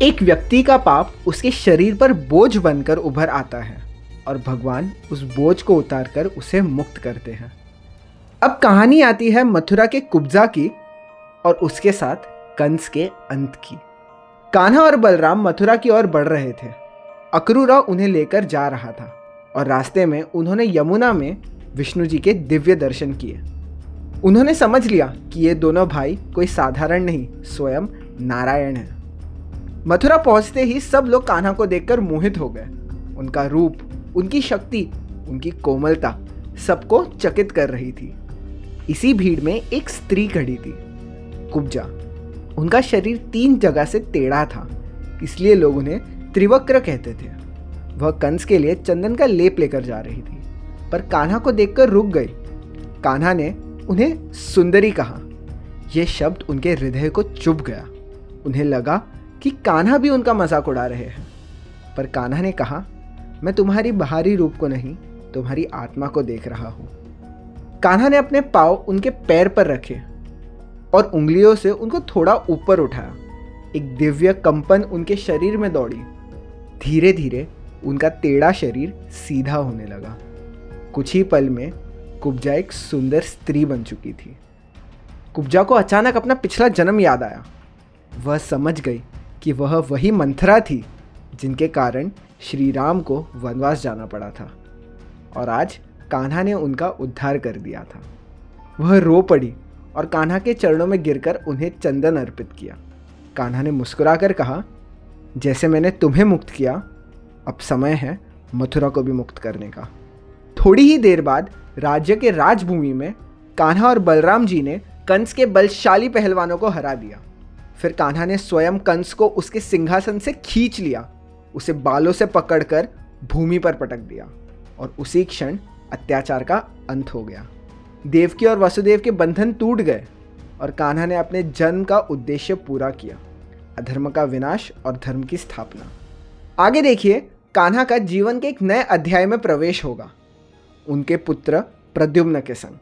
एक व्यक्ति का पाप उसके शरीर पर बोझ बनकर उभर आता है और भगवान उस बोझ को उतारकर उसे मुक्त करते हैं। अब कहानी आती है मथुरा के कुब्जा की और उसके साथ कंस के अंत की। कान्हा और बलराम मथुरा की ओर बढ़ रहे थे। अक्रूरा उन्हें लेकर जा रहा था और रास्ते में उन्होंने यमुना में विष्णु जी के दिव्य दर्शन किए। उन्होंने समझ लिया कि ये दोनों भाई कोई साधारण नहीं, स्वयं नारायण है। मथुरा पहुंचते ही सब लोग कान्हा को देखकर मोहित हो गए। उनका रूप, उनकी शक्ति, उनकी कोमलता सबको चकित कर रही थी। इसी भीड़ में एक स्त्री खड़ी थी, कुब्जा। उनका शरीर 3 जगह से टेढ़ा था, इसलिए लोग उन्हें त्रिवक्र कहते थे। वह कंस के लिए चंदन का लेप लेकर जा रही थी, पर कान्हा को देखकर रुक गई। कान्हा ने उन्हें सुंदरी कहा। यह शब्द उनके हृदय को चुभ गया। उन्हें लगा कि कान्हा भी उनका मजाक उड़ा रहे हैं, पर कान्हा ने कहा, मैं तुम्हारी बाहरी रूप को नहीं, तुम्हारी आत्मा को देख रहा हूं। कान्हा ने अपने पांव उनके पैर पर रखे और उंगलियों से उनको थोड़ा ऊपर उठाया। एक दिव्य कंपन उनके शरीर में दौड़ी। धीरे धीरे उनका टेढ़ा शरीर सीधा होने लगा। कुछ ही पल में कुब्जा एक सुंदर स्त्री बन चुकी थी। कुब्जा को अचानक अपना पिछला जन्म याद आया। वह समझ गई कि वह वही मंथरा थी जिनके कारण श्री राम को वनवास जाना पड़ा था, और आज कान्हा ने उनका उद्धार कर दिया था। वह रो पड़ी और कान्हा के चरणों में गिरकर उन्हें चंदन अर्पित किया। कान्हा ने मुस्कुराकर कहा, जैसे मैंने तुम्हें मुक्त किया, अब समय है मथुरा को भी मुक्त करने का। थोड़ी ही देर बाद राज्य के राजभूमि में कान्हा और बलराम जी ने कंस के बलशाली पहलवानों को हरा दिया। फिर कान्हा ने स्वयं कंस को उसके सिंहासन से खींच लिया, उसे बालों से पकड़कर भूमि पर पटक दिया और उसी क्षण अत्याचार का अंत हो गया। देवकी और वसुदेव के बंधन टूट गए और कान्हा ने अपने जन्म का उद्देश्य पूरा किया, अधर्म का विनाश और धर्म की स्थापना। आगे देखिए, कान्हा का जीवन के एक नए अध्याय में प्रवेश होगा, उनके पुत्र प्रद्युम्न के संग।